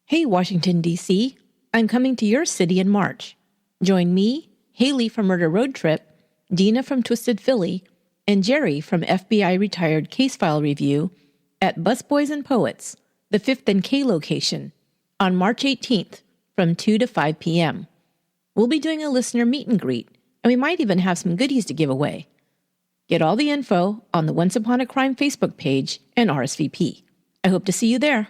Hey, Washington, D.C., I'm coming to your city in March. Join me, Haley from Murder Road Trip, Dina from Twisted Philly, and Jerry from FBI Retired Case File Review at Busboys and Poets, the 5th and K location, on March 18th from 2 to 5 p.m. We'll be doing a listener meet and greet, and we might even have some goodies to give away. Get all the info on the Once Upon a Crime Facebook page and RSVP. I hope to see you there.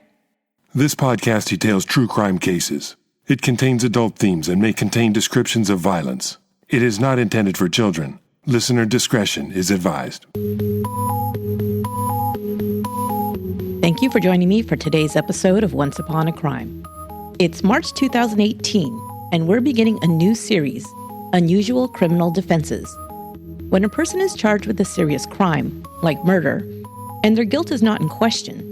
This podcast details true crime cases. It contains adult themes and may contain descriptions of violence. It is not intended for children. Listener discretion is advised. Thank you for joining me for today's episode of Once Upon a Crime. It's March 2018, and we're beginning a new series, Unusual Criminal Defenses. When a person is charged with a serious crime, like murder, and their guilt is not in question,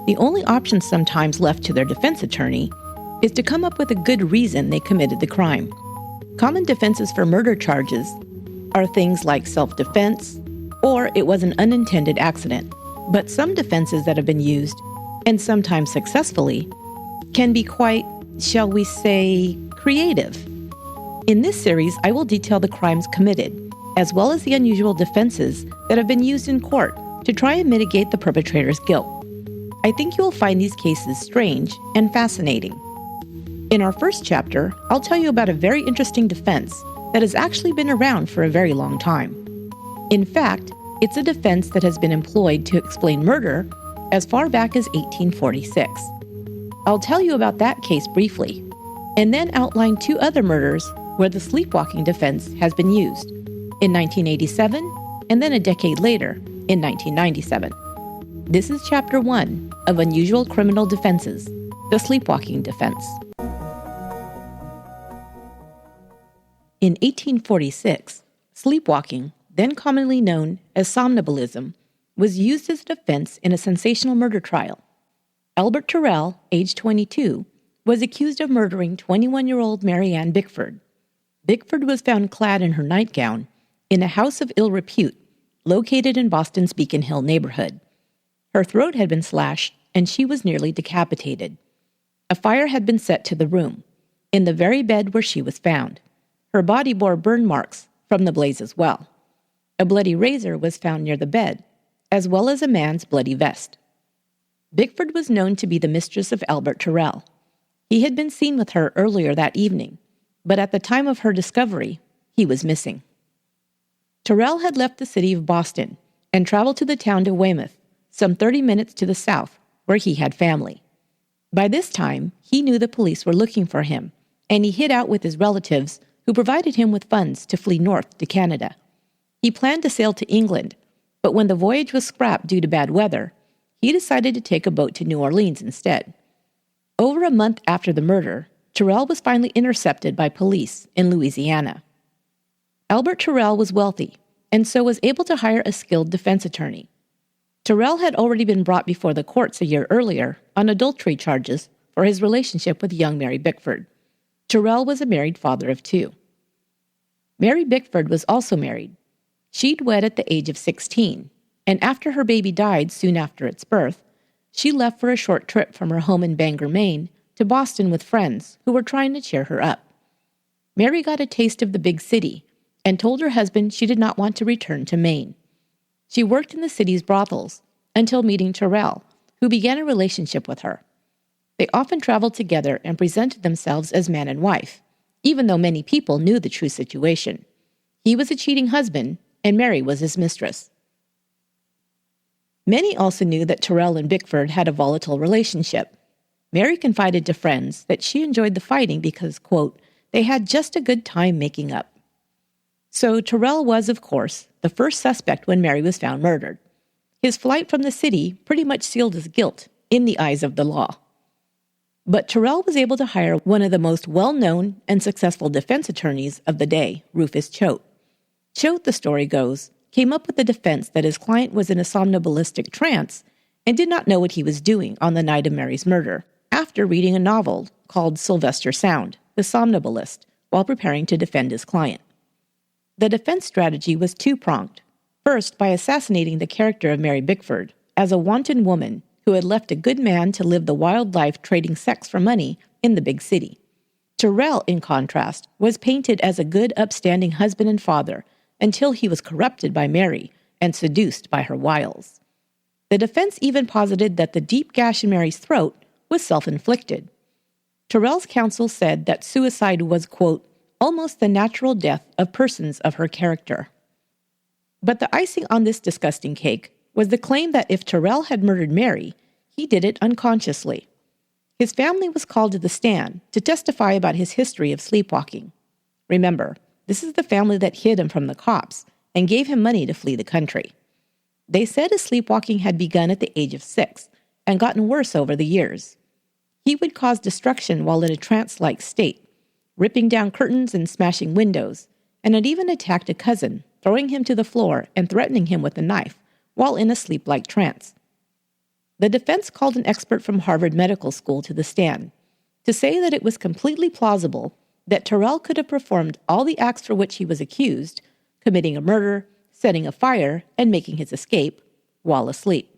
the only option sometimes left to their defense attorney is to come up with a good reason they committed the crime. Common defenses for murder charges are things like self-defense or it was an unintended accident. But some defenses that have been used, and sometimes successfully, can be quite, shall we say, creative. In this series, I will detail the crimes committed, as well as the unusual defenses that have been used in court to try and mitigate the perpetrator's guilt. I think you will find these cases strange and fascinating. In our first chapter, I'll tell you about a very interesting defense that has actually been around for a very long time. In fact, it's a defense that has been employed to explain murder as far back as 1846. I'll tell you about that case briefly, and then outline two other murders where the sleepwalking defense has been used, in 1987 and then a decade later, in 1997. This is Chapter 1 of Unusual Criminal Defenses, the Sleepwalking Defense. In 1846, sleepwalking, then commonly known as somnambulism, was used as a defense in a sensational murder trial. Albert Tirrell, age 22, was accused of murdering 21-year-old Mary Ann Bickford. Bickford was found clad in her nightgown in a house of ill repute located in Boston's Beacon Hill neighborhood. Her throat had been slashed, and she was nearly decapitated. A fire had been set to the room, in the very bed where she was found. Her body bore burn marks from the blaze as well. A bloody razor was found near the bed, as well as a man's bloody vest. Bickford was known to be the mistress of Albert Tirrell. He had been seen with her earlier that evening, but at the time of her discovery, he was missing. Tirrell had left the city of Boston and traveled to the town of Weymouth, some 30 minutes to the south, where he had family. By this time, he knew the police were looking for him, and he hid out with his relatives who provided him with funds to flee north to Canada. He planned to sail to England, but when the voyage was scrapped due to bad weather, he decided to take a boat to New Orleans instead. Over a month after the murder, Tirrell was finally intercepted by police in Louisiana. Albert Tirrell was wealthy, and so was able to hire a skilled defense attorney. Tirrell had already been brought before the courts a year earlier on adultery charges for his relationship with young Mary Bickford. Tirrell was a married father of 2. Mary Bickford was also married. She'd wed at the age of 16, and after her baby died soon after its birth, she left for a short trip from her home in Bangor, Maine, to Boston with friends who were trying to cheer her up. Mary got a taste of the big city and told her husband she did not want to return to Maine. She worked in the city's brothels until meeting Tirrell, who began a relationship with her. They often traveled together and presented themselves as man and wife, even though many people knew the true situation. He was a cheating husband, and Mary was his mistress. Many also knew that Tirrell and Bickford had a volatile relationship. Mary confided to friends that she enjoyed the fighting because, quote, they had just a good time making up. So Tirrell was, of course, the first suspect when Mary was found murdered. His flight from the city pretty much sealed his guilt in the eyes of the law. But Tirrell was able to hire one of the most well-known and successful defense attorneys of the day, Rufus Choate. Choate, the story goes, came up with the defense that his client was in a somnambulistic trance and did not know what he was doing on the night of Mary's murder, after reading a novel called Sylvester Sound, the Somnambulist, while preparing to defend his client. The defense strategy was two-pronged. First, by assassinating the character of Mary Bickford as a wanton woman who had left a good man to live the wild life trading sex for money in the big city. Tirrell, in contrast, was painted as a good, upstanding husband and father until he was corrupted by Mary and seduced by her wiles. The defense even posited that the deep gash in Mary's throat was self-inflicted. Tirrell's counsel said that suicide was, quote, almost the natural death of persons of her character. But the icing on this disgusting cake was the claim that if Tirrell had murdered Mary, he did it unconsciously. His family was called to the stand to testify about his history of sleepwalking. Remember, this is the family that hid him from the cops and gave him money to flee the country. They said his sleepwalking had begun at the age of 6 and gotten worse over the years. He would cause destruction while in a trance-like state, ripping down curtains and smashing windows, and had even attacked a cousin, throwing him to the floor and threatening him with a knife while in a sleep-like trance. The defense called an expert from Harvard Medical School to the stand to say that it was completely plausible that Tirrell could have performed all the acts for which he was accused, committing a murder, setting a fire, and making his escape, while asleep.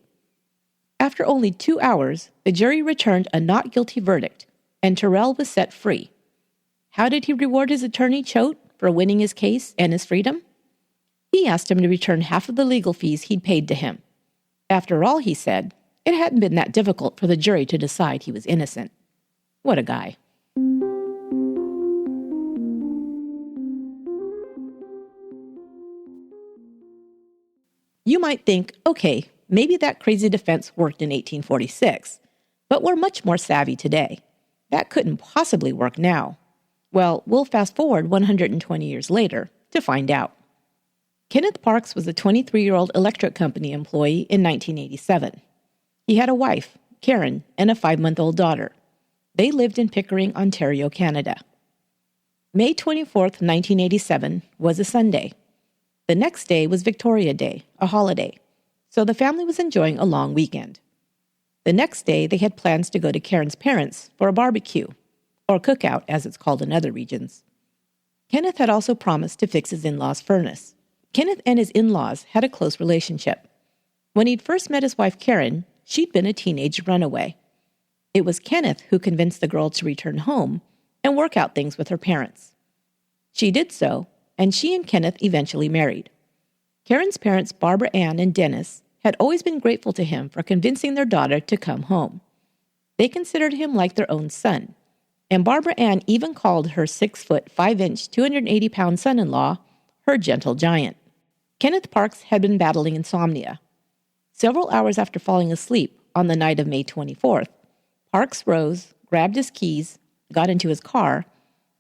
After only 2 hours, the jury returned a not guilty verdict, and Tirrell was set free. How did he reward his attorney, Choate, for winning his case and his freedom? He asked him to return half of the legal fees he'd paid to him. After all, he said, it hadn't been that difficult for the jury to decide he was innocent. What a guy. You might think, okay, maybe that crazy defense worked in 1846, but we're much more savvy today. That couldn't possibly work now. Well, we'll fast forward 120 years later to find out. Kenneth Parks was a 23-year-old electric company employee in 1987. He had a wife, Karen, and a 5-month-old daughter. They lived in Pickering, Ontario, Canada. May 24th, 1987 was a Sunday. The next day was Victoria Day, a holiday, so the family was enjoying a long weekend. The next day, they had plans to go to Karen's parents for a barbecue, or cookout as it's called in other regions. Kenneth had also promised to fix his in-laws' furnace. Kenneth and his in-laws had a close relationship. When he'd first met his wife Karen, she'd been a teenage runaway. It was Kenneth who convinced the girl to return home and work out things with her parents. She did so, and she and Kenneth eventually married. Karen's parents, Barbara Ann and Dennis, had always been grateful to him for convincing their daughter to come home. They considered him like their own son, and Barbara Ann even called her 6-foot, 5-inch, 280-pound son-in-law her gentle giant. Kenneth Parks had been battling insomnia. Several hours after falling asleep on the night of May 24th, Parks rose, grabbed his keys, got into his car,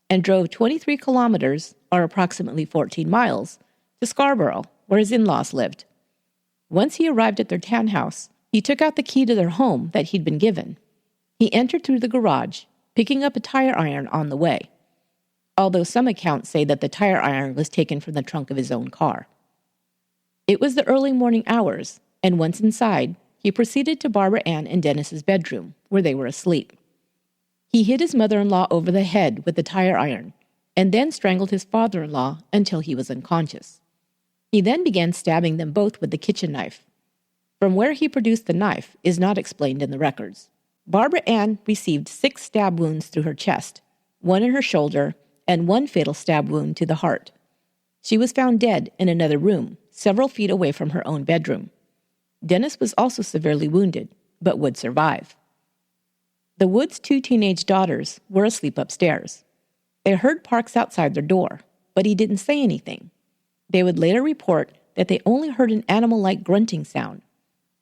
and drove 23 kilometers, or approximately 14 miles, to Scarborough, where his in-laws lived. Once he arrived at their townhouse, he took out the key to their home that he'd been given. He entered through the garage, picking up a tire iron on the way, although some accounts say that the tire iron was taken from the trunk of his own car. It was the early morning hours, and once inside, he proceeded to Barbara Ann and Dennis's bedroom, where they were asleep. He hit his mother-in-law over the head with the tire iron, and then strangled his father-in-law until he was unconscious. He then began stabbing them both with the kitchen knife. From where he produced the knife is not explained in the records. Barbara Ann received 6 stab wounds through her chest, 1 in her shoulder, and 1 fatal stab wound to the heart. She was found dead in another room, several feet away from her own bedroom. Dennis was also severely wounded, but would survive. The Woods' 2 teenage daughters were asleep upstairs. They heard Parks outside their door, but he didn't say anything. They would later report that they only heard an animal-like grunting sound.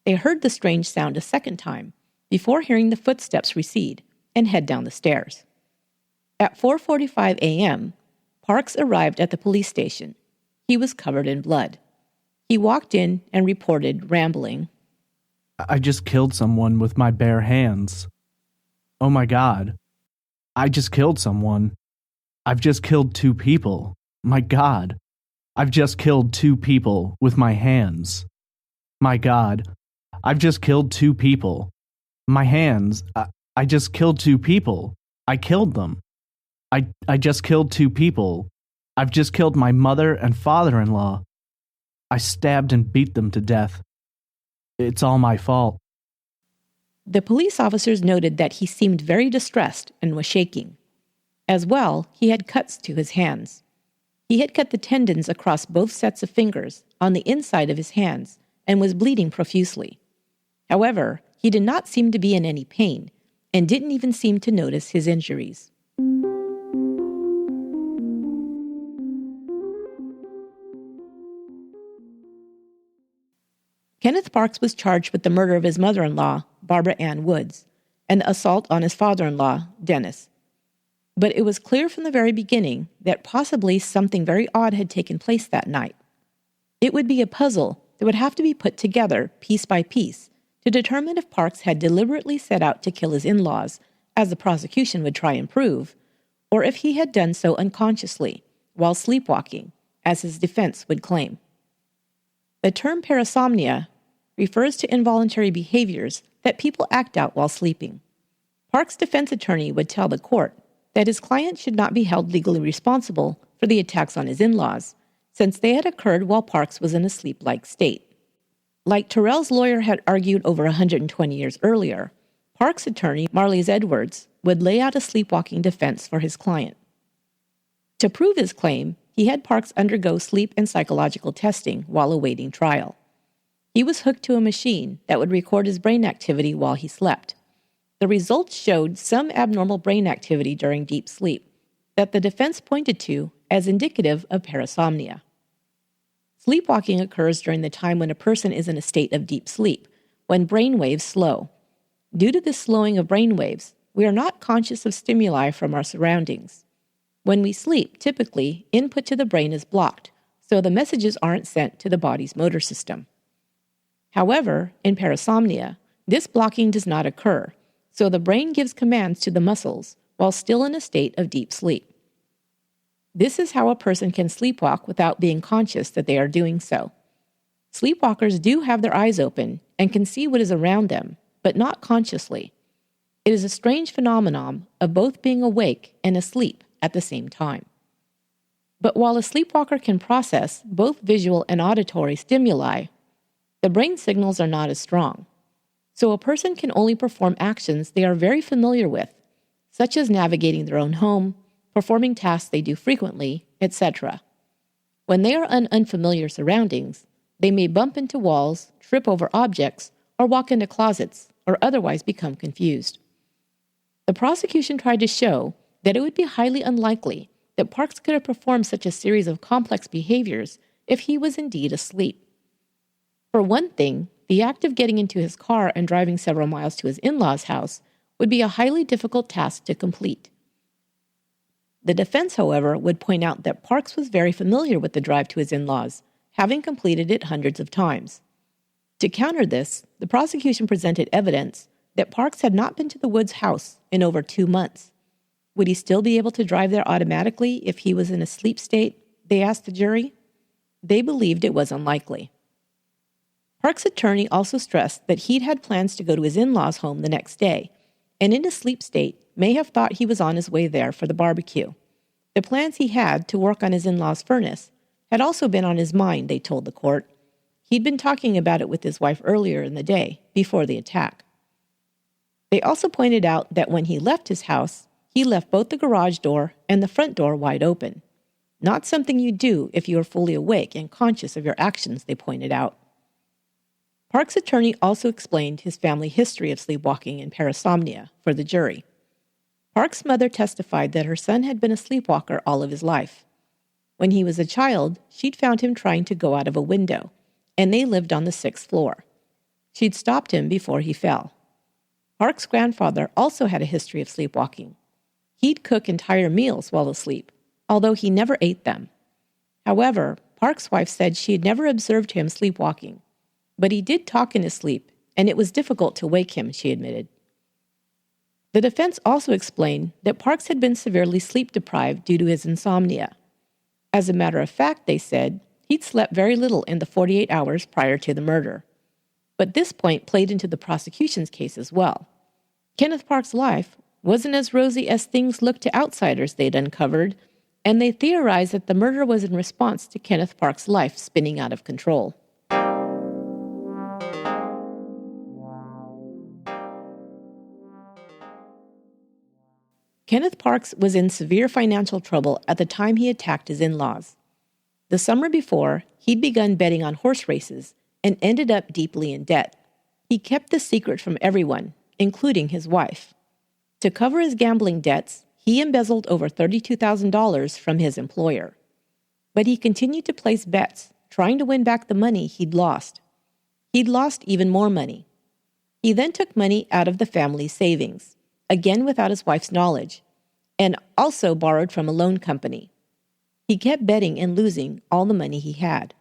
They heard the strange sound a second time before hearing the footsteps recede and head down the stairs. At 4:45 a.m., Parks arrived at the police station. He was covered in blood. He walked in and reported, rambling, I just killed someone with my bare hands. Oh my God. I just killed someone. I've just killed 2 people. My God. I've just killed 2 people with my hands. My God. I've just killed 2 people. My hands. I just killed 2 people. I killed them. I just killed 2 people. I've just killed my mother and father-in-law. I stabbed and beat them to death. It's all my fault. The police officers noted that he seemed very distressed and was shaking. As well, he had cuts to his hands. He had cut the tendons across both sets of fingers on the inside of his hands and was bleeding profusely. However, he did not seem to be in any pain and didn't even seem to notice his injuries. Kenneth Parks was charged with the murder of his mother-in-law, Barbara Ann Woods, and the assault on his father-in-law, Dennis. But it was clear from the very beginning that possibly something very odd had taken place that night. It would be a puzzle that would have to be put together piece by piece to determine if Parks had deliberately set out to kill his in-laws, as the prosecution would try and prove, or if he had done so unconsciously, while sleepwalking, as his defense would claim. The term parasomnia refers to involuntary behaviors that people act out while sleeping. Parks' defense attorney would tell the court that his client should not be held legally responsible for the attacks on his in-laws, since they had occurred while Parks was in a sleep-like state. Like Tirrell's lawyer had argued over 120 years earlier, Parks' attorney, Marlow Edwards, would lay out a sleepwalking defense for his client. To prove his claim, he had Parks undergo sleep and psychological testing while awaiting trial. He was hooked to a machine that would record his brain activity while he slept. The results showed some abnormal brain activity during deep sleep that the defense pointed to as indicative of parasomnia. Sleepwalking occurs during the time when a person is in a state of deep sleep, when brain waves slow. Due to this slowing of brain waves, we are not conscious of stimuli from our surroundings. When we sleep, typically, input to the brain is blocked, so the messages aren't sent to the body's motor system. However, in parasomnia, this blocking does not occur, so the brain gives commands to the muscles while still in a state of deep sleep. This is how a person can sleepwalk without being conscious that they are doing so. Sleepwalkers do have their eyes open and can see what is around them, but not consciously. It is a strange phenomenon of both being awake and asleep at the same time. But while a sleepwalker can process both visual and auditory stimuli, the brain signals are not as strong. So a person can only perform actions they are very familiar with, such as navigating their own home, performing tasks they do frequently, etc. When they are in unfamiliar surroundings, they may bump into walls, trip over objects, or walk into closets, or otherwise become confused. The prosecution tried to show that it would be highly unlikely that Parks could have performed such a series of complex behaviors if he was indeed asleep. For one thing, the act of getting into his car and driving several miles to his in-laws' house would be a highly difficult task to complete. The defense, however, would point out that Parks was very familiar with the drive to his in-laws, having completed it hundreds of times. To counter this, the prosecution presented evidence that Parks had not been to the Woods house in over 2 months. Would he still be able to drive there automatically if he was in a sleep state? They asked the jury. They believed it was unlikely. Parks' attorney also stressed that he'd had plans to go to his in-laws' home the next day, and in a sleep state may have thought he was on his way there for the barbecue. The plans he had to work on his in-laws' furnace had also been on his mind, they told the court. He'd been talking about it with his wife earlier in the day, before the attack. They also pointed out that when he left his house, he left both the garage door and the front door wide open. Not something you do if you are fully awake and conscious of your actions, they pointed out. Parks' attorney also explained his family history of sleepwalking and parasomnia for the jury. Parks' mother testified that her son had been a sleepwalker all of his life. When he was a child, she'd found him trying to go out of a window, and they lived on the 6th floor. She'd stopped him before he fell. Parks' grandfather also had a history of sleepwalking. He'd cook entire meals while asleep, although he never ate them. However, Parks' wife said she had never observed him sleepwalking, but he did talk in his sleep, and it was difficult to wake him, she admitted. The defense also explained that Parks had been severely sleep-deprived due to his insomnia. As a matter of fact, they said, he'd slept very little in the 48 hours prior to the murder. But this point played into the prosecution's case as well. Kenneth Parks' life wasn't as rosy as things looked to outsiders they'd uncovered, and they theorized that the murder was in response to Kenneth Parks' life spinning out of control. Kenneth Parks was in severe financial trouble at the time he attacked his in-laws. The summer before, he'd begun betting on horse races and ended up deeply in debt. He kept the secret from everyone, including his wife. To cover his gambling debts, he embezzled over $32,000 from his employer. But he continued to place bets, trying to win back the money he'd lost. He'd lost even more money. He then took money out of the family's savings, again without his wife's knowledge, and also borrowed from a loan company. He kept betting and losing all the money he had.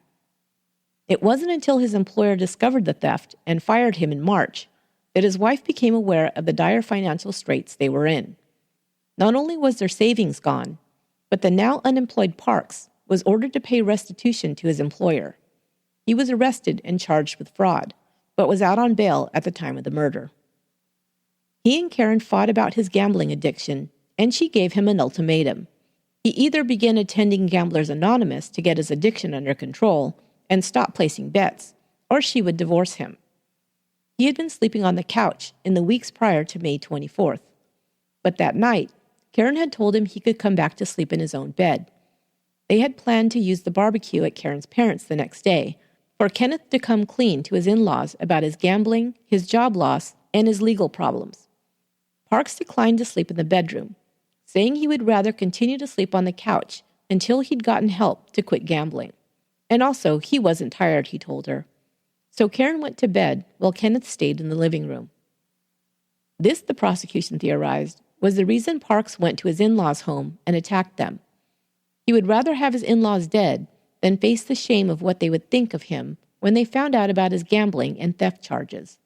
It wasn't until his employer discovered the theft and fired him in March that his wife became aware of the dire financial straits they were in. Not only was their savings gone, but the now unemployed Parks was ordered to pay restitution to his employer. He was arrested and charged with fraud, but was out on bail at the time of the murder. He and Karen fought about his gambling addiction, and she gave him an ultimatum. He either began attending Gamblers Anonymous to get his addiction under control and stop placing bets, or she would divorce him. He had been sleeping on the couch in the weeks prior to May 24th. But that night, Karen had told him he could come back to sleep in his own bed. They had planned to use the barbecue at Karen's parents' the next day for Kenneth to come clean to his in-laws about his gambling, his job loss, and his legal problems. Parks declined to sleep in the bedroom, saying he would rather continue to sleep on the couch until he'd gotten help to quit gambling. And also, he wasn't tired, he told her. So Karen went to bed while Kenneth stayed in the living room. This, the prosecution theorized, was the reason Parks went to his in-laws' home and attacked them. He would rather have his in-laws dead than face the shame of what they would think of him when they found out about his gambling and theft charges.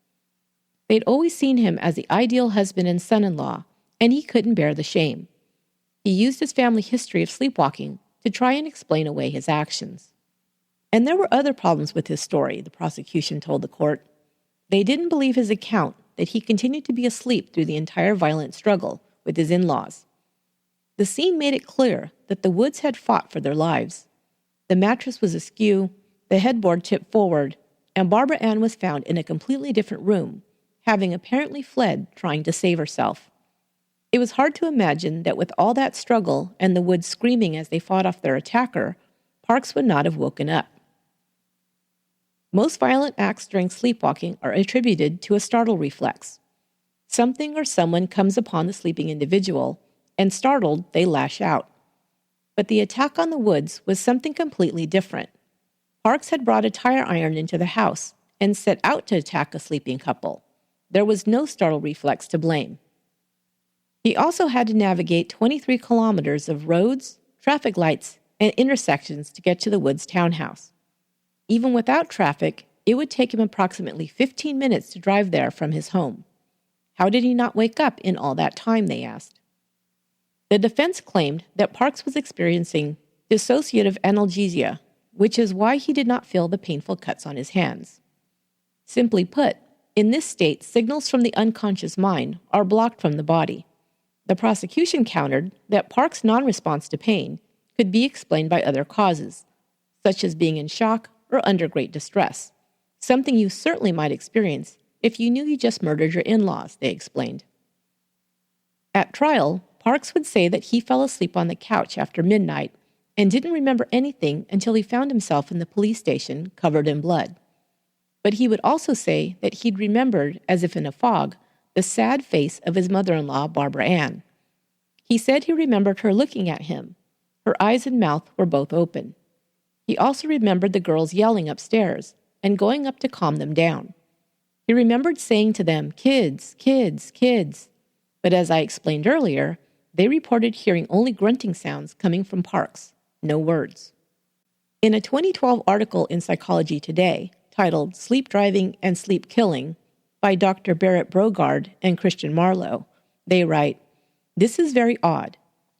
They'd always seen him as the ideal husband and son-in-law, and he couldn't bear the shame. He used his family history of sleepwalking to try and explain away his actions. And there were other problems with his story, the prosecution told the court. They didn't believe his account that he continued to be asleep through the entire violent struggle with his in-laws. The scene made it clear that the Woods had fought for their lives. The mattress was askew, the headboard tipped forward, and Barbara Ann was found in a completely different room, having apparently fled, trying to save herself. It was hard to imagine that with all that struggle and the Woods screaming as they fought off their attacker, Parks would not have woken up. Most violent acts during sleepwalking are attributed to a startle reflex. Something or someone comes upon the sleeping individual, and startled, they lash out. But the attack on the Woods was something completely different. Parks had brought a tire iron into the house and set out to attack a sleeping couple. There was no startle reflex to blame. He also had to navigate 23 kilometers of roads, traffic lights, and intersections to get to the Woods townhouse. Even without traffic, it would take him approximately 15 minutes to drive there from his home. How did he not wake up in all that time, they asked. The defense claimed that Parks was experiencing dissociative analgesia, which is why he did not feel the painful cuts on his hands. Simply put, in this state, signals from the unconscious mind are blocked from the body. The prosecution countered that Parks' non-response to pain could be explained by other causes, such as being in shock or under great distress, something you certainly might experience if you knew you just murdered your in-laws, they explained. At trial, Parks would say that he fell asleep on the couch after midnight and didn't remember anything until he found himself in the police station covered in blood. But he would also say that he'd remembered, as if in a fog, the sad face of his mother-in-law, Barbara Ann. He said he remembered her looking at him. Her eyes and mouth were both open. He also remembered the girls yelling upstairs and going up to calm them down. He remembered saying to them, "Kids, kids, kids." But as I explained earlier, they reported hearing only grunting sounds coming from Parks, no words. In a 2012 article in Psychology Today titled "Sleep Driving and Sleep Killing" by Dr. Berit Brogaard and Kristian Marlow, they write, "This is very odd.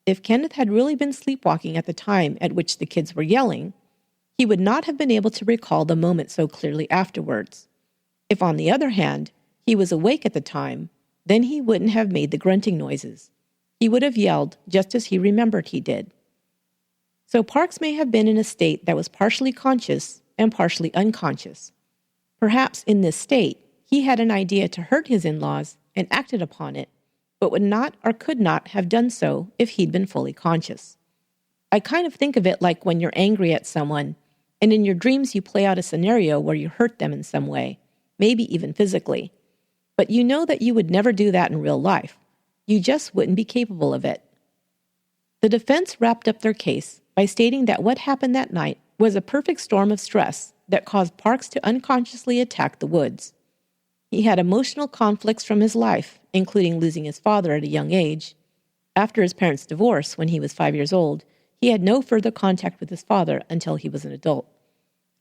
If Kenneth had really been sleepwalking at the time at which the kids were yelling, he would not have been able to recall the moment so clearly afterwards. If, on the other hand, he was awake at the time, then he wouldn't have made the grunting noises. He would have yelled just as he remembered he did." So Parks may have been in a state that was partially conscious and partially unconscious. Perhaps in this state, he had an idea to hurt his in-laws and acted upon it, but would not or could not have done so if he'd been fully conscious. I kind of think of it like when you're angry at someone, and in your dreams you play out a scenario where you hurt them in some way, maybe even physically. But you know that you would never do that in real life. You just wouldn't be capable of it. The defense wrapped up their case by stating that what happened that night was a perfect storm of stress that caused Parks to unconsciously attack the Woods. He had emotional conflicts from his life, including losing his father at a young age. After his parents' divorce, when he was 5 years old, he had no further contact with his father until he was an adult.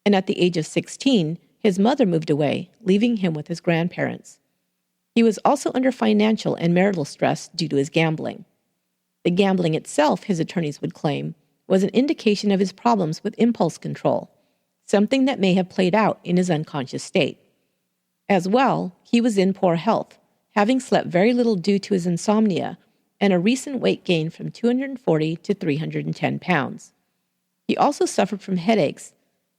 And at the age of 16, his mother moved away, leaving him with his grandparents. He was also under financial and marital stress due to his gambling. The gambling itself, his attorneys would claim, was an indication of his problems with impulse control, something that may have played out in his unconscious state. As well, he was in poor health, having slept very little due to his insomnia and a recent weight gain from 240 to 310 pounds. He also suffered from headaches,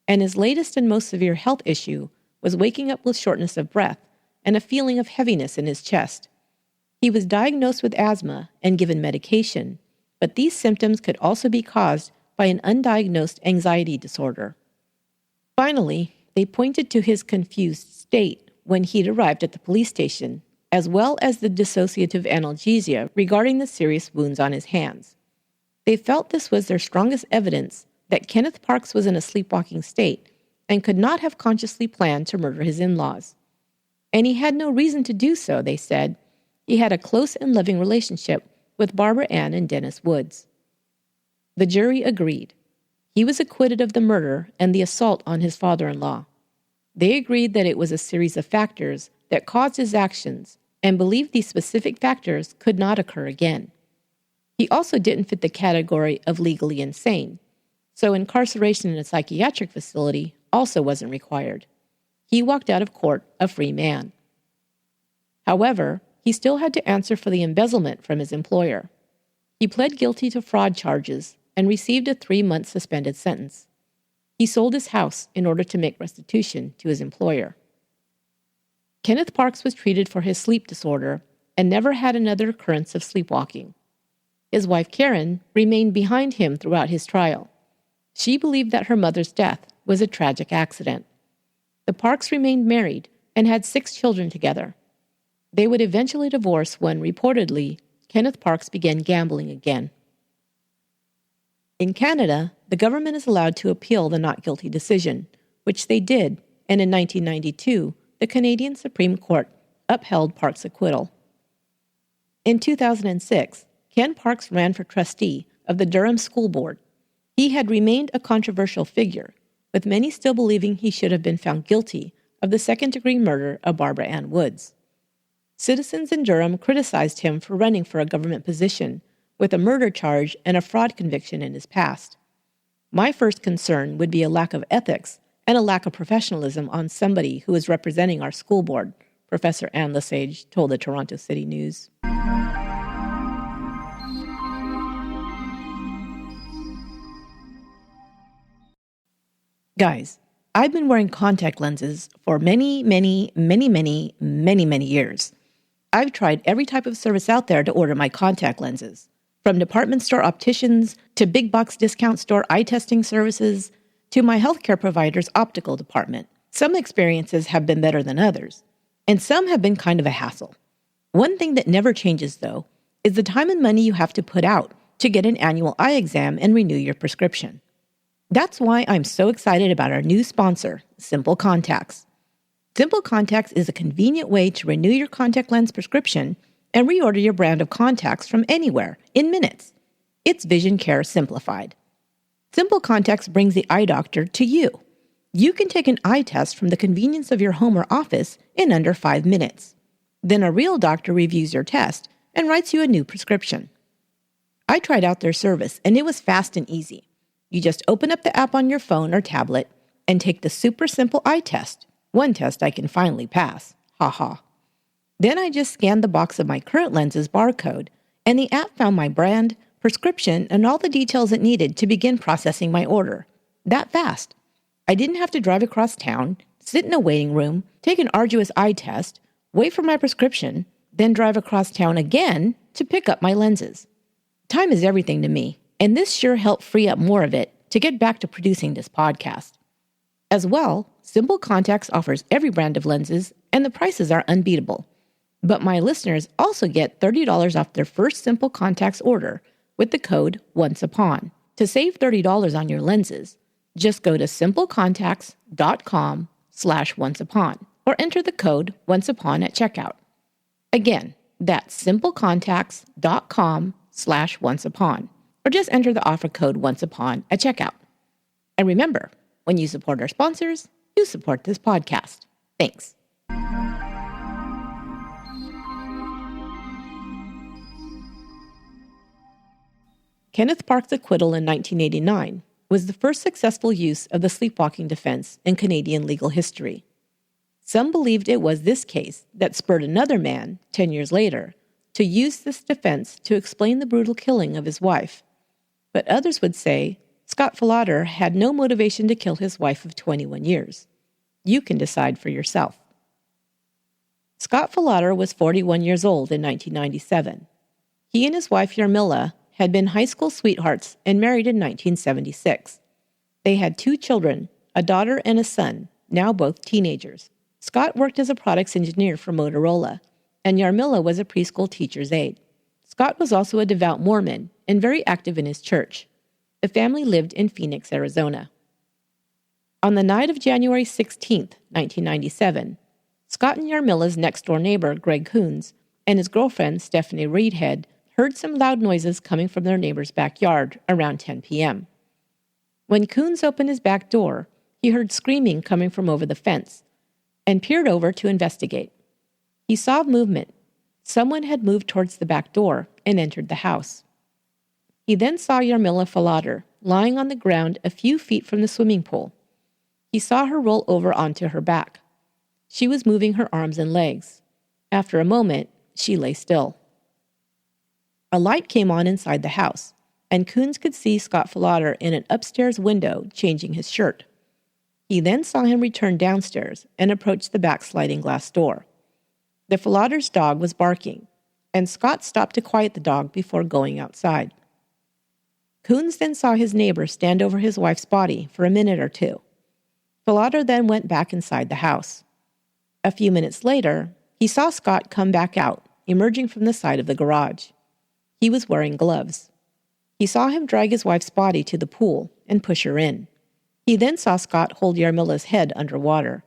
and his latest and most severe health issue was waking up with shortness of breath and a feeling of heaviness in his chest. He was diagnosed with asthma and given medication, but these symptoms could also be caused by an undiagnosed anxiety disorder. Finally, they pointed to his confused state when he'd arrived at the police station, as well as the dissociative analgesia regarding the serious wounds on his hands. They felt this was their strongest evidence that Kenneth Parks was in a sleepwalking state and could not have consciously planned to murder his in-laws. And he had no reason to do so, they said. He had a close and loving relationship with Barbara Ann and Dennis Woods. The jury agreed. He was acquitted of the murder and the assault on his father-in-law. They agreed that it was a series of factors that caused his actions and believed these specific factors could not occur again. He also didn't fit the category of legally insane, so incarceration in a psychiatric facility also wasn't required. He walked out of court a free man. However, he still had to answer for the embezzlement from his employer. He pled guilty to fraud charges and received a 3-month suspended sentence. He sold his house in order to make restitution to his employer. Kenneth Parks was treated for his sleep disorder and never had another occurrence of sleepwalking. His wife Karen remained behind him throughout his trial. She believed that her mother's death was a tragic accident. The Parks remained married and had 6 children together. They would eventually divorce when, reportedly, Kenneth Parks began gambling again. In Canada, the government is allowed to appeal the not guilty decision, which they did, and in 1992, the Canadian Supreme Court upheld Parks' acquittal. In 2006, Ken Parks ran for trustee of the Durham School Board. He had remained a controversial figure, with many still believing he should have been found guilty of the second-degree murder of Barbara Ann Woods. Citizens in Durham criticized him for running for a government position with a murder charge and a fraud conviction in his past. My first concern would be a lack of ethics and a lack of professionalism on somebody who is representing our school board, Professor Anne Lesage told the Toronto City News. Guys, I've been wearing contact lenses for many years. I've tried every type of service out there to order my contact lenses, from department store opticians to big box discount store eye testing services to my healthcare provider's optical department. Some experiences have been better than others, and some have been kind of a hassle. One thing that never changes, though, is the time and money you have to put out to get an annual eye exam and renew your prescription. That's why I'm so excited about our new sponsor, Simple Contacts. Simple Contacts is a convenient way to renew your contact lens prescription and reorder your brand of contacts from anywhere in minutes. It's vision care simplified. Simple Contacts brings the eye doctor to you. You can take an eye test from the convenience of your home or office in under 5 minutes. Then a real doctor reviews your test and writes you a new prescription. I tried out their service, and it was fast and easy. You just open up the app on your phone or tablet and take the super simple eye test. One test I can finally pass. Ha ha. Then I just scanned the box of my current lens's barcode, and the app found my brand, prescription, and all the details it needed to begin processing my order. That fast. I didn't have to drive across town, sit in a waiting room, take an arduous eye test, wait for my prescription, then drive across town again to pick up my lenses. Time is everything to me, and this sure helped free up more of it to get back to producing this podcast. As well, Simple Contacts offers every brand of lenses, and the prices are unbeatable. But my listeners also get $30 off their first Simple Contacts order with the code ONCEUPON. To save $30 on your lenses, just go to simplecontacts.com/onceupon or enter the code ONCEUPON at checkout. Again, that's simplecontacts.com/onceupon or just enter the offer code ONCEUPON at checkout. And remember, when you support our sponsors, you support this podcast. Thanks. Kenneth Parks' acquittal in 1989 was the first successful use of the sleepwalking defense in Canadian legal history. Some believed it was this case that spurred another man, 10 years later, to use this defense to explain the brutal killing of his wife. But others would say Scott Falater had no motivation to kill his wife of 21 years. You can decide for yourself. Scott Falater was 41 years old in 1997. He and his wife Jarmila had been high school sweethearts and married in 1976. They had 2 children, a daughter and a son, now both teenagers. Scott worked as a products engineer for Motorola, and Jarmila was a preschool teacher's aide. Scott was also a devout Mormon and very active in his church. The family lived in Phoenix, Arizona. On the night of January 16, 1997, Scott and Jarmila's next-door neighbor, Greg Coons, and his girlfriend, Stephanie Reedhead, heard some loud noises coming from their neighbor's backyard around 10 p.m. When Coons opened his back door, he heard screaming coming from over the fence and peered over to investigate. He saw movement. Someone had moved towards the back door and entered the house. He then saw Jarmila Falater lying on the ground a few feet from the swimming pool. He saw her roll over onto her back. She was moving her arms and legs. After a moment, she lay still. A light came on inside the house, and Coons could see Scott Falater in an upstairs window changing his shirt. He then saw him return downstairs and approach the back sliding glass door. The Falater's dog was barking, and Scott stopped to quiet the dog before going outside. Coons then saw his neighbor stand over his wife's body for a minute or two. Falater then went back inside the house. A few minutes later, he saw Scott come back out, emerging from the side of the garage. He was wearing gloves. He saw him drag his wife's body to the pool and push her in. He then saw Scott hold Jarmila's head underwater.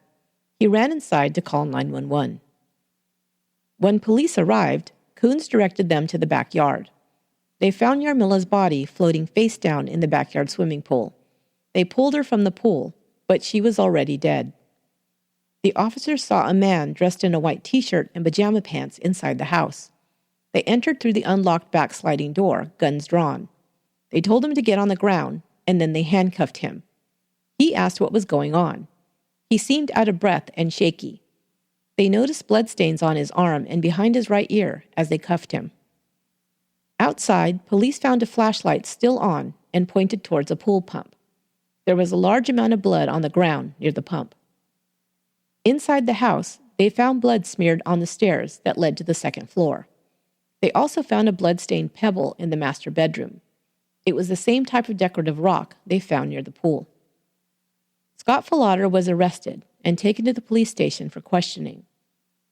He ran inside to call 911. When police arrived, Coons directed them to the backyard. They found Jarmila's body floating face down in the backyard swimming pool. They pulled her from the pool, but she was already dead. The officers saw a man dressed in a white t-shirt and pajama pants inside the house. They entered through the unlocked back sliding door, guns drawn. They told him to get on the ground, and then they handcuffed him. He asked what was going on. He seemed out of breath and shaky. They noticed bloodstains on his arm and behind his right ear as they cuffed him. Outside, police found a flashlight still on and pointed towards a pool pump. There was a large amount of blood on the ground near the pump. Inside the house, they found blood smeared on the stairs that led to the second floor. They also found a blood-stained pebble in the master bedroom. It was the same type of decorative rock they found near the pool. Scott Falater was arrested and taken to the police station for questioning.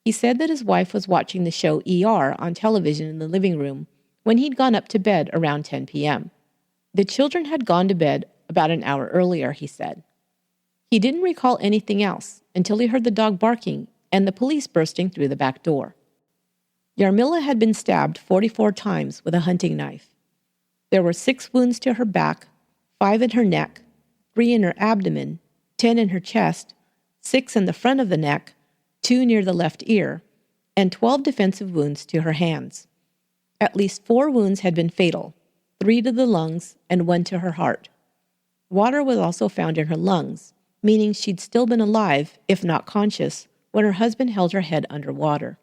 He said that his wife was watching the show ER on television in the living room when he'd gone up to bed around 10 p.m. The children had gone to bed about an hour earlier, he said. He didn't recall anything else until he heard the dog barking and the police bursting through the back door. Jarmila had been stabbed 44 times with a hunting knife. There were 6 wounds to her back, 5 in her neck, 3 in her abdomen, 10 in her chest, 6 in the front of the neck, 2 near the left ear, and 12 defensive wounds to her hands. At least 4 wounds had been fatal, 3 to the lungs and 1 to her heart. Water was also found in her lungs, meaning she'd still been alive, if not conscious, when her husband held her head underwater.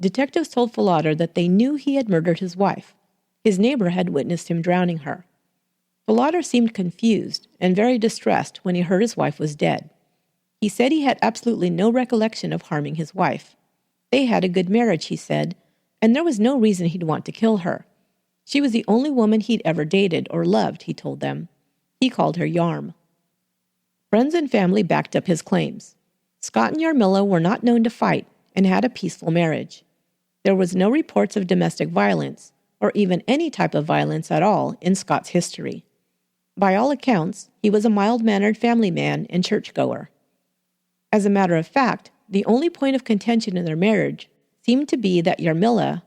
Detectives told Falater that they knew he had murdered his wife. His neighbor had witnessed him drowning her. Falater seemed confused and very distressed when he heard his wife was dead. He said he had absolutely no recollection of harming his wife. They had a good marriage, he said, and there was no reason he'd want to kill her. She was the only woman he'd ever dated or loved, he told them. He called her Yarm. Friends and family backed up his claims. Scott and Yarmilla were not known to fight and had a peaceful marriage. There was no reports of domestic violence, or even any type of violence at all in Scott's history. By all accounts, he was a mild-mannered family man and churchgoer. As a matter of fact, the only point of contention in their marriage seemed to be that Yarmilla,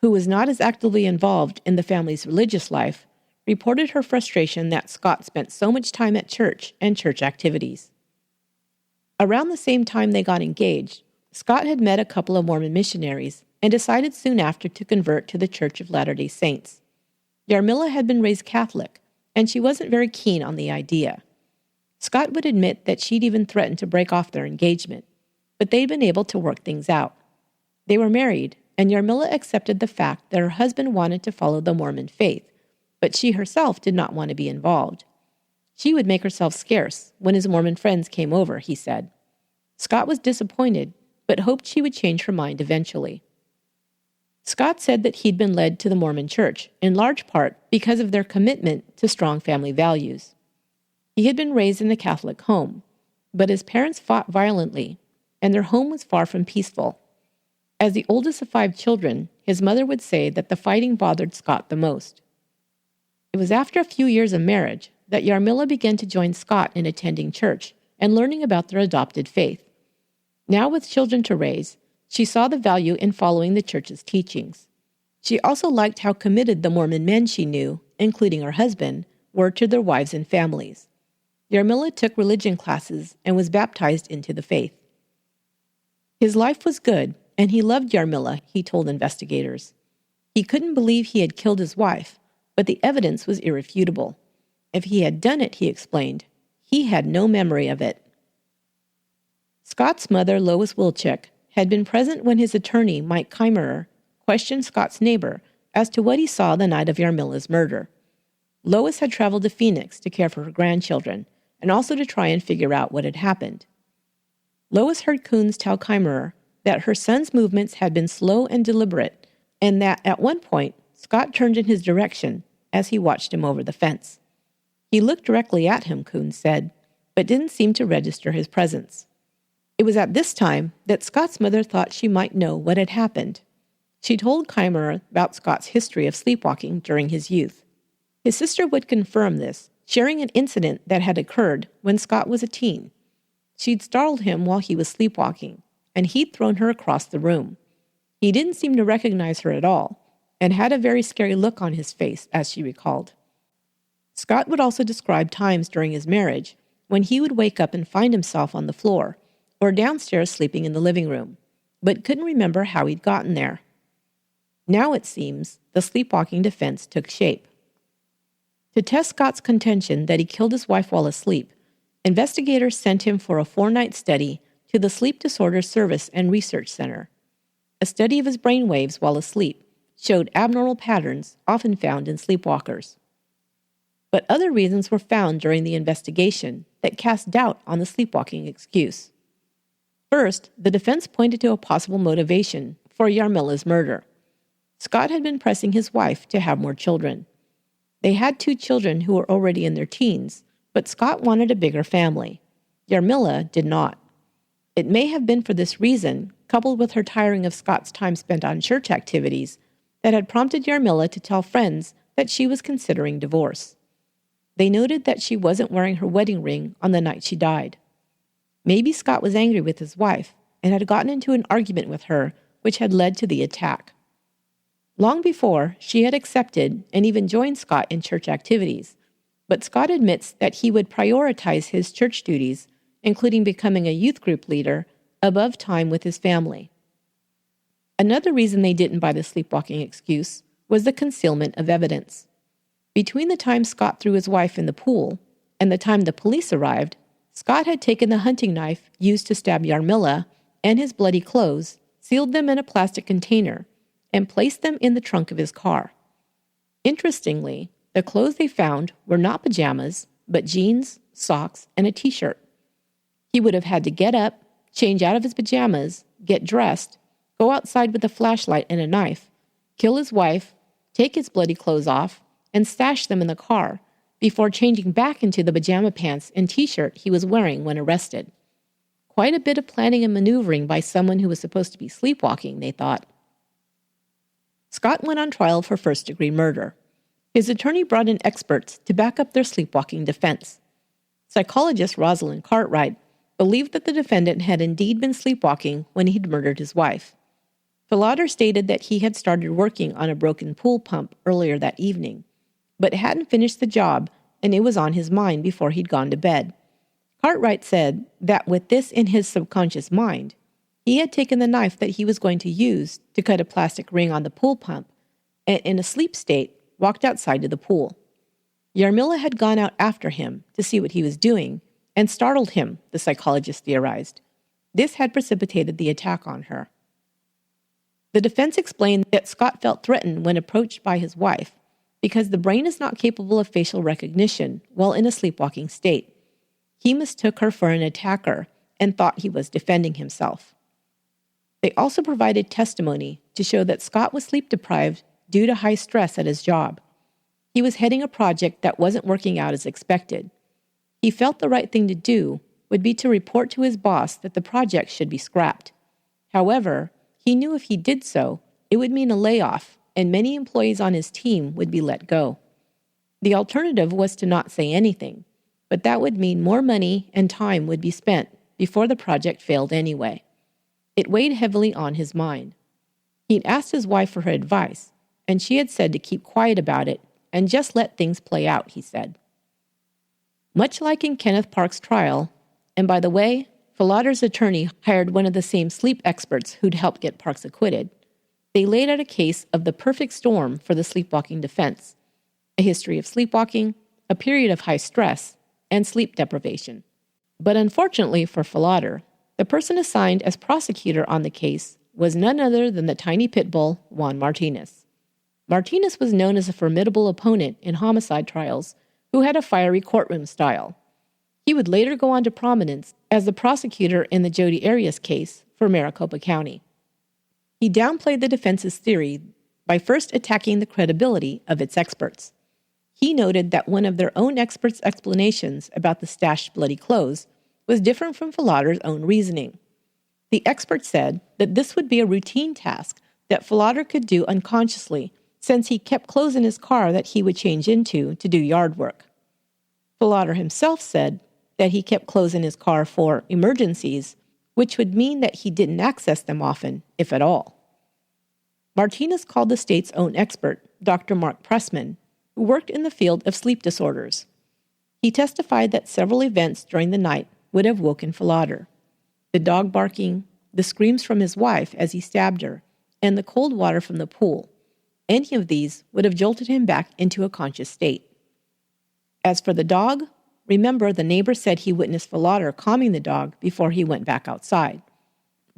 who was not as actively involved in the family's religious life, reported her frustration that Scott spent so much time at church and church activities. Around the same time they got engaged, Scott had met a couple of Mormon missionaries and decided soon after to convert to the Church of Latter-day Saints. Yarmilla had been raised Catholic, and she wasn't very keen on the idea. Scott would admit that she'd even threatened to break off their engagement, but they'd been able to work things out. They were married, and Yarmilla accepted the fact that her husband wanted to follow the Mormon faith, but she herself did not want to be involved. She would make herself scarce when his Mormon friends came over, he said. Scott was disappointed, but hoped she would change her mind eventually. Scott said that he'd been led to the Mormon Church, in large part because of their commitment to strong family values. He had been raised in a Catholic home, but his parents fought violently, and their home was far from peaceful. As the oldest of 5 children, his mother would say that the fighting bothered Scott the most. It was after a few years of marriage that Yarmilla began to join Scott in attending church and learning about their adopted faith. Now with children to raise, she saw the value in following the church's teachings. She also liked how committed the Mormon men she knew, including her husband, were to their wives and families. Yarmilla took religion classes and was baptized into the faith. His life was good, and he loved Yarmilla, he told investigators. He couldn't believe he had killed his wife, but the evidence was irrefutable. If he had done it, he explained, he had no memory of it. Scott's mother, Lois Wilczek, had been present when his attorney, Mike Keimerer, questioned Scott's neighbor as to what he saw the night of Yarmilla's murder. Lois had traveled to Phoenix to care for her grandchildren and also to try and figure out what had happened. Lois heard Coons tell Keimerer that her son's movements had been slow and deliberate, and that at one point Scott turned in his direction as he watched him over the fence. He looked directly at him, Coons said, but didn't seem to register his presence. It was at this time that Scott's mother thought she might know what had happened. She told Keimerer about Scott's history of sleepwalking during his youth. His sister would confirm this, sharing an incident that had occurred when Scott was a teen. She'd startled him while he was sleepwalking, and he'd thrown her across the room. He didn't seem to recognize her at all, and had a very scary look on his face, as she recalled. Scott would also describe times during his marriage when he would wake up and find himself on the floor, or downstairs sleeping in the living room, but couldn't remember how he'd gotten there. Now, it seems, the sleepwalking defense took shape. To test Scott's contention that he killed his wife while asleep, investigators sent him for a 4-night study to the Sleep Disorders Service and Research Center. A study of his brainwaves while asleep showed abnormal patterns often found in sleepwalkers. But other reasons were found during the investigation that cast doubt on the sleepwalking excuse. First, the defense pointed to a possible motivation for Yarmilla's murder. Scott had been pressing his wife to have more children. They had 2 children who were already in their teens, but Scott wanted a bigger family. Yarmilla did not. It may have been for this reason, coupled with her tiring of Scott's time spent on church activities, that had prompted Yarmilla to tell friends that she was considering divorce. They noted that she wasn't wearing her wedding ring on the night she died. Maybe Scott was angry with his wife and had gotten into an argument with her, which had led to the attack. Long before, she had accepted and even joined Scott in church activities, but Scott admits that he would prioritize his church duties, including becoming a youth group leader, above time with his family. Another reason they didn't buy the sleepwalking excuse was the concealment of evidence. Between the time Scott threw his wife in the pool and the time the police arrived, Scott had taken the hunting knife used to stab Yarmilla and his bloody clothes, sealed them in a plastic container, and placed them in the trunk of his car. Interestingly, the clothes they found were not pajamas, but jeans, socks, and a t-shirt. He would have had to get up, change out of his pajamas, get dressed, go outside with a flashlight and a knife, kill his wife, take his bloody clothes off, and stash them in the car before changing back into the pajama pants and t-shirt he was wearing when arrested. Quite a bit of planning and maneuvering by someone who was supposed to be sleepwalking, they thought. Scott went on trial for first-degree murder. His attorney brought in experts to back up their sleepwalking defense. Psychologist Rosalind Cartwright believed that the defendant had indeed been sleepwalking when he'd murdered his wife. Falater stated that he had started working on a broken pool pump earlier that evening, but hadn't finished the job, and it was on his mind before he'd gone to bed. Cartwright said that with this in his subconscious mind, he had taken the knife that he was going to use to cut a plastic ring on the pool pump, and in a sleep state, walked outside to the pool. Jarmila had gone out after him to see what he was doing, and startled him, the psychologist theorized. This had precipitated the attack on her. The defense explained that Scott felt threatened when approached by his wife because the brain is not capable of facial recognition while in a sleepwalking state. He mistook her for an attacker and thought he was defending himself. They also provided testimony to show that Scott was sleep-deprived due to high stress at his job. He was heading a project that wasn't working out as expected. He felt the right thing to do would be to report to his boss that the project should be scrapped. However, he knew if he did so, it would mean a layoff, and many employees on his team would be let go. The alternative was to not say anything, but that would mean more money and time would be spent before the project failed anyway. It weighed heavily on his mind. He'd asked his wife for her advice, and she had said to keep quiet about it and just let things play out, he said. Much like in Kenneth Parks' trial, and by the way, Falater's attorney hired one of the same sleep experts who'd helped get Parks acquitted. They laid out a case of the perfect storm for the sleepwalking defense: a history of sleepwalking, a period of high stress, and sleep deprivation. But unfortunately for Falater, the person assigned as prosecutor on the case was none other than the tiny pit bull, Juan Martinez. Martinez was known as a formidable opponent in homicide trials who had a fiery courtroom style. He would later go on to prominence as the prosecutor in the Jodi Arias case for Maricopa County. He downplayed the defense's theory by first attacking the credibility of its experts. He noted that one of their own experts' explanations about the stashed bloody clothes was different from Falater's own reasoning. The expert said that this would be a routine task that Falater could do unconsciously, since he kept clothes in his car that he would change into to do yard work. Falater himself said that he kept clothes in his car for emergencies, which would mean that he didn't access them often, if at all. Martinez called the state's own expert, Dr. Mark Pressman, who worked in the field of sleep disorders. He testified that several events during the night would have woken Falater: the dog barking, the screams from his wife as he stabbed her, and the cold water from the pool. Any of these would have jolted him back into a conscious state. As for the dog, remember the neighbor said he witnessed Falater calming the dog before he went back outside.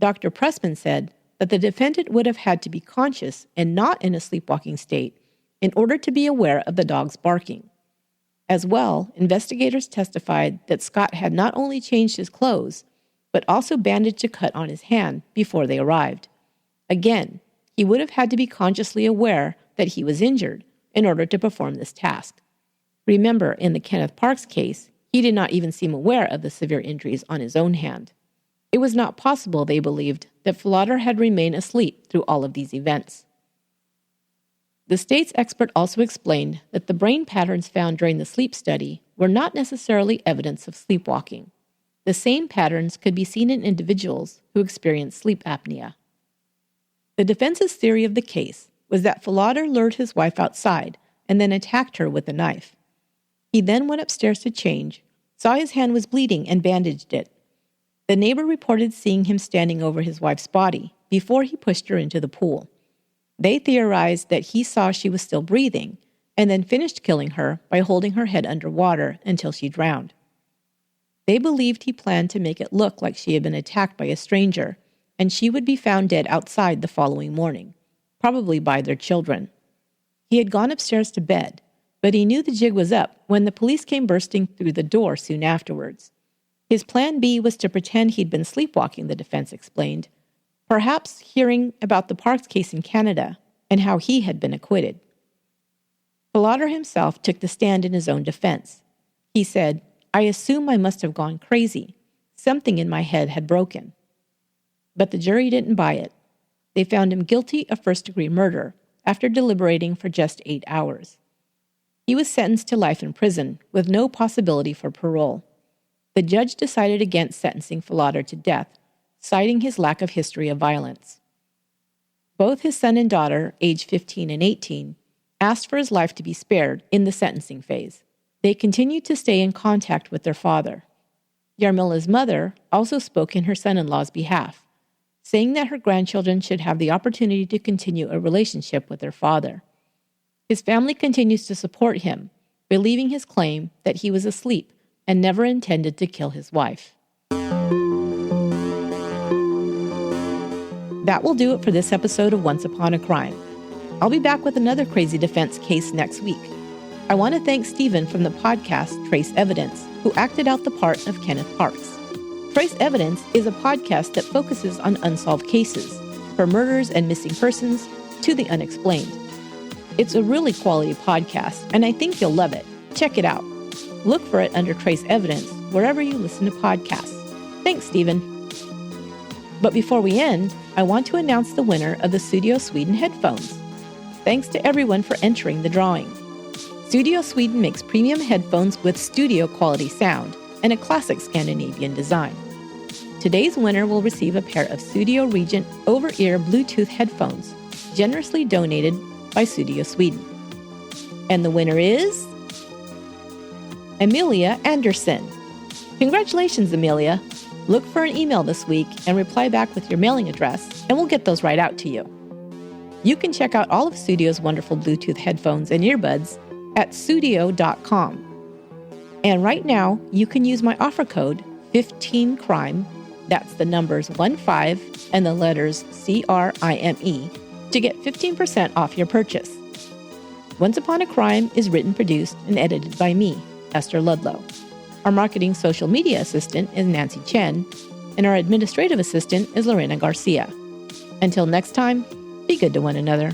Dr. Pressman said that the defendant would have had to be conscious and not in a sleepwalking state in order to be aware of the dog's barking. As well, investigators testified that Scott had not only changed his clothes, but also bandaged a cut on his hand before they arrived. Again, he would have had to be consciously aware that he was injured in order to perform this task. Remember, in the Kenneth Parks case, he did not even seem aware of the severe injuries on his own hand. It was not possible, they believed, that Falater had remained asleep through all of these events. The state's expert also explained that the brain patterns found during the sleep study were not necessarily evidence of sleepwalking. The same patterns could be seen in individuals who experienced sleep apnea. The defense's theory of the case was that Falater lured his wife outside and then attacked her with a knife. He then went upstairs to change, saw his hand was bleeding, and bandaged it. The neighbor reported seeing him standing over his wife's body before he pushed her into the pool. They theorized that he saw she was still breathing and then finished killing her by holding her head under water until she drowned. They believed he planned to make it look like she had been attacked by a stranger, and she would be found dead outside the following morning, probably by their children. He had gone upstairs to bed, but he knew the jig was up when the police came bursting through the door soon afterwards. His plan B was to pretend he'd been sleepwalking, the defense explained. perhaps hearing about the Parks case in Canada and how he had been acquitted. Falater himself took the stand in his own defense. He said, "I assume I must have gone crazy. Something in my head had broken." But the jury didn't buy it. They found him guilty of first-degree murder after deliberating for just 8 hours. He was sentenced to life in prison with no possibility for parole. The judge decided against sentencing Falater to death, citing his lack of history of violence. Both his son and daughter, aged 15 and 18, asked for his life to be spared in the sentencing phase. They continued to stay in contact with their father. Jarmila's mother also spoke in her son-in-law's behalf, saying that her grandchildren should have the opportunity to continue a relationship with their father. His family continues to support him, believing his claim that he was asleep and never intended to kill his wife. That will do it for this episode of Once Upon a Crime. I'll be back with another crazy defense case next week. I want to thank Stephen from the podcast Trace Evidence, who acted out the part of Kenneth Parks. Trace Evidence is a podcast that focuses on unsolved cases, from murders and missing persons to the unexplained. It's a really quality podcast, and I think you'll love it. Check it out. Look for it under Trace Evidence wherever you listen to podcasts. Thanks, Stephen. But before we end, I want to announce the winner of the Studio Sweden headphones. Thanks to everyone for entering the drawing. Studio Sweden makes premium headphones with studio-quality sound and a classic Scandinavian design. Today's winner will receive a pair of Studio Regent over-ear Bluetooth headphones, generously donated by Studio Sweden. And the winner is Amelia Anderson. Congratulations, Amelia. Look for an email this week and reply back with your mailing address, and we'll get those right out to you. You can check out all of Studio's wonderful Bluetooth headphones and earbuds at studio.com. And right now, you can use my offer code 15CRIME, that's the numbers 15 and the letters CRIME, to get 15% off your purchase. Once Upon a Crime is written, produced, and edited by me, Esther Ludlow. Our marketing social media assistant is Nancy Chen, and our administrative assistant is Lorena Garcia. Until next time, be good to one another.